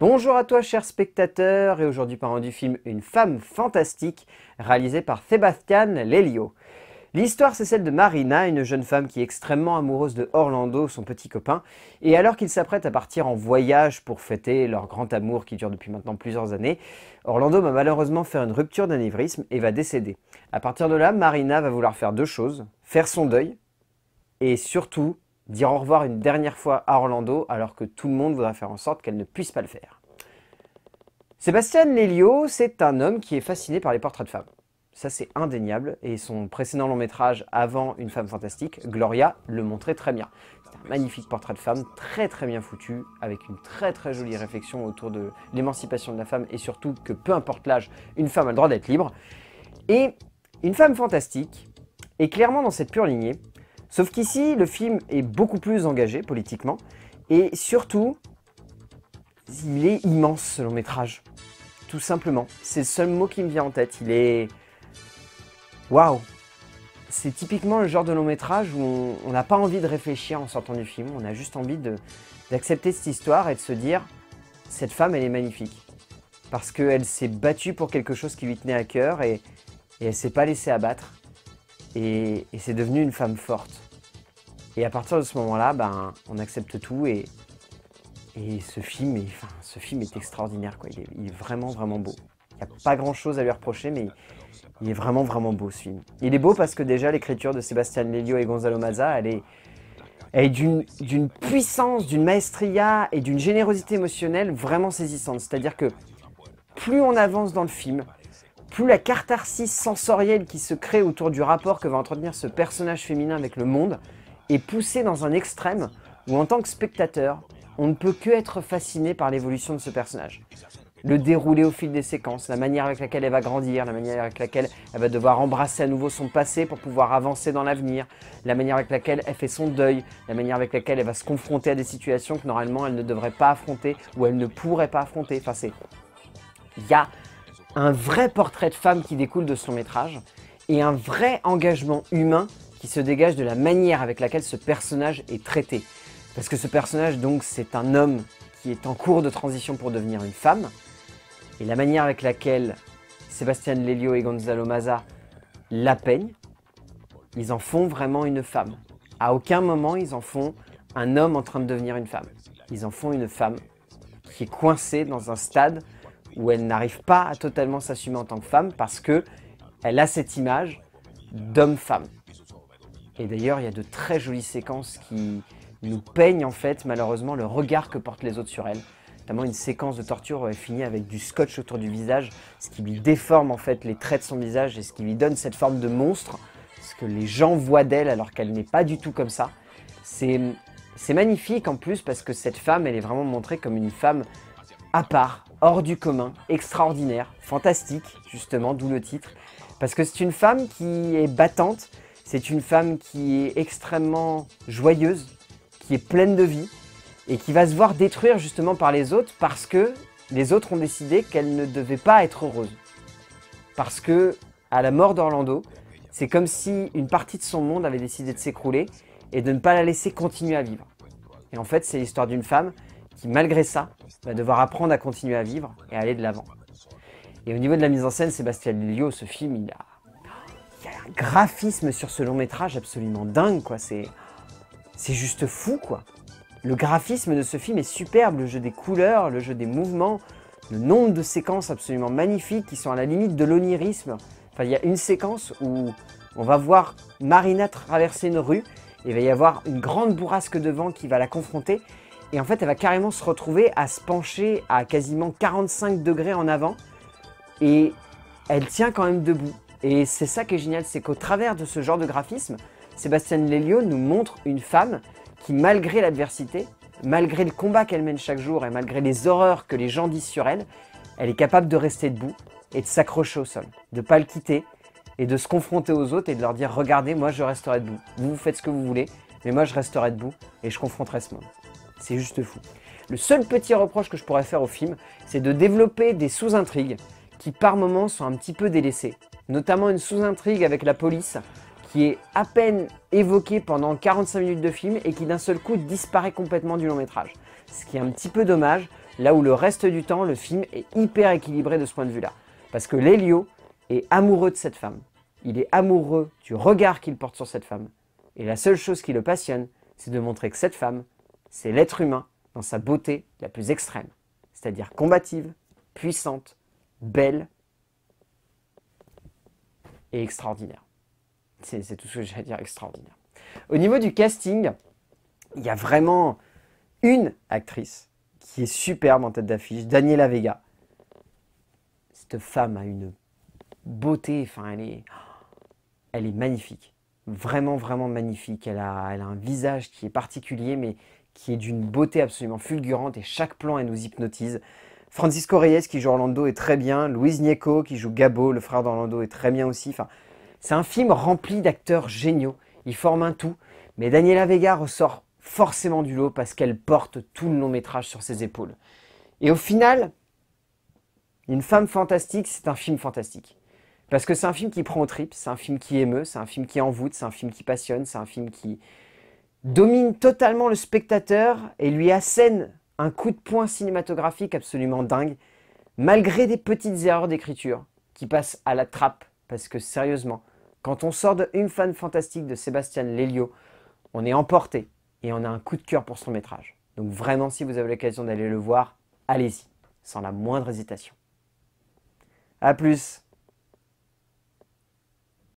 Bonjour à toi cher spectateur, et aujourd'hui parlons du film Une femme fantastique, réalisé par Sebastian Lelio. L'histoire c'est celle de Marina, une jeune femme qui est extrêmement amoureuse de Orlando, son petit copain, et alors qu'ils s'apprêtent à partir en voyage pour fêter leur grand amour qui dure depuis maintenant plusieurs années, Orlando va malheureusement faire une rupture d'anévrisme et va décéder. À partir de là, Marina va vouloir faire deux choses, faire son deuil, et surtout dire au revoir une dernière fois à Orlando alors que tout le monde voudra faire en sorte qu'elle ne puisse pas le faire. Sébastien Lelio, c'est un homme qui est fasciné par les portraits de femmes. Ça c'est indéniable, et son précédent long métrage avant Une femme fantastique, Gloria, le montrait très bien. C'est un magnifique portrait de femme, très bien foutu, avec une très jolie réflexion autour de l'émancipation de la femme et surtout que peu importe l'âge, une femme a le droit d'être libre. Et Une femme fantastique est clairement dans cette pure lignée, sauf qu'ici, le film est beaucoup plus engagé politiquement, et surtout, il est immense ce long métrage. Tout simplement. C'est le seul mot qui me vient en tête. Il est... Waouh! C'est typiquement le genre de long métrage où on n'a pas envie de réfléchir en sortant du film, on a juste envie d'accepter cette histoire et de se dire « Cette femme, elle est magnifique ». Parce qu'elle s'est battue pour quelque chose qui lui tenait à cœur et elle ne s'est pas laissée abattre. Et c'est devenu une femme forte. Et à partir de ce moment-là, ben, on accepte tout et ce film est extraordinaire, quoi. Il est vraiment beau. Il n'y a pas grand-chose à lui reprocher, mais il est vraiment beau ce film. Il est beau parce que déjà l'écriture de Sebastian Lelio et Gonzalo Mazza, elle est d'une puissance, d'une maestria et d'une générosité émotionnelle vraiment saisissante. C'est-à-dire que plus on avance dans le film, plus la catharsis sensorielle qui se crée autour du rapport que va entretenir ce personnage féminin avec le monde est poussée dans un extrême où en tant que spectateur, on ne peut que être fasciné par l'évolution de ce personnage. Le déroulé au fil des séquences, la manière avec laquelle elle va grandir, la manière avec laquelle elle va devoir embrasser à nouveau son passé pour pouvoir avancer dans l'avenir, la manière avec laquelle elle fait son deuil, la manière avec laquelle elle va se confronter à des situations que normalement elle ne devrait pas affronter ou elle ne pourrait pas affronter. Enfin, il y a un vrai portrait de femme qui découle de son métrage et un vrai engagement humain qui se dégage de la manière avec laquelle ce personnage est traité. Parce que ce personnage, donc, c'est un homme qui est en cours de transition pour devenir une femme. Et la manière avec laquelle Sebastian Lelio et Gonzalo Mazza la peignent, ils en font vraiment une femme. À aucun moment, ils en font un homme en train de devenir une femme. Ils en font une femme qui est coincée dans un stade où elle n'arrive pas à totalement s'assumer en tant que femme parce qu'elle a cette image d'homme-femme. Et d'ailleurs, il y a de très jolies séquences qui nous peignent en fait malheureusement le regard que portent les autres sur elle. Notamment une séquence de torture où elle finit avec du scotch autour du visage, ce qui lui déforme en fait les traits de son visage et ce qui lui donne cette forme de monstre, ce que les gens voient d'elle alors qu'elle n'est pas du tout comme ça. C'est magnifique en plus parce que cette femme, elle est vraiment montrée comme une femme à part, hors du commun, extraordinaire, fantastique, justement, d'où le titre. Parce que c'est une femme qui est battante, c'est une femme qui est extrêmement joyeuse, qui est pleine de vie, et qui va se voir détruire justement par les autres parce que les autres ont décidé qu'elle ne devait pas être heureuse. Parce que, à la mort d'Orlando, c'est comme si une partie de son monde avait décidé de s'écrouler et de ne pas la laisser continuer à vivre. Et en fait, c'est l'histoire d'une femme qui, malgré ça, va devoir apprendre à continuer à vivre et à aller de l'avant. Et au niveau de la mise en scène, Sebastian Lelio, ce film, il y a un graphisme sur ce long métrage absolument dingue, quoi. C'est juste fou, quoi. Le graphisme de ce film est superbe, le jeu des couleurs, le jeu des mouvements, le nombre de séquences absolument magnifiques qui sont à la limite de l'onirisme. Enfin, il y a une séquence où on va voir Marina traverser une rue et il va y avoir une grande bourrasque de vent qui va la confronter. Et en fait, elle va carrément se retrouver à se pencher à quasiment 45 degrés en avant. Et elle tient quand même debout. Et c'est ça qui est génial, c'est qu'au travers de ce genre de graphisme, Sebastian Lelio nous montre une femme qui, malgré l'adversité, malgré le combat qu'elle mène chaque jour et malgré les horreurs que les gens disent sur elle, elle est capable de rester debout et de s'accrocher au sol, de ne pas le quitter et de se confronter aux autres et de leur dire « Regardez, moi je resterai debout. Vous faites ce que vous voulez, mais moi je resterai debout et je confronterai ce monde. » C'est juste fou. Le seul petit reproche que je pourrais faire au film, c'est de développer des sous-intrigues qui par moments sont un petit peu délaissées. Notamment une sous-intrigue avec la police qui est à peine évoquée pendant 45 minutes de film et qui d'un seul coup disparaît complètement du long métrage. Ce qui est un petit peu dommage, là où le reste du temps, le film est hyper équilibré de ce point de vue-là. Parce que Lelio est amoureux de cette femme. Il est amoureux du regard qu'il porte sur cette femme. Et la seule chose qui le passionne, c'est de montrer que cette femme, c'est l'être humain dans sa beauté la plus extrême. C'est-à-dire combative, puissante, belle et extraordinaire. C'est tout ce que j'ai à dire, extraordinaire. Au niveau du casting, il y a vraiment une actrice qui est superbe en tête d'affiche, Daniela Vega. Cette femme a une beauté, enfin elle est magnifique. Vraiment, vraiment magnifique. Elle a un visage qui est particulier, mais qui est d'une beauté absolument fulgurante, et chaque plan, elle nous hypnotise. Francisco Reyes qui joue Orlando est très bien. Luis Gnecco qui joue Gabo, le frère d'Orlando, est très bien aussi. Enfin, c'est un film rempli d'acteurs géniaux. Ils forment un tout. Mais Daniela Vega ressort forcément du lot parce qu'elle porte tout le long métrage sur ses épaules. Et au final, Une femme fantastique, c'est un film fantastique. Parce que c'est un film qui prend aux tripes, c'est un film qui émeut, c'est un film qui envoûte, c'est un film qui passionne, c'est un film qui domine totalement le spectateur et lui assène un coup de poing cinématographique absolument dingue, malgré des petites erreurs d'écriture qui passent à la trappe. Parce que sérieusement, quand on sort de Une femme fantastique de Sébastien Lelio, on est emporté et on a un coup de cœur pour son métrage. Donc vraiment, si vous avez l'occasion d'aller le voir, allez-y, sans la moindre hésitation. A plus!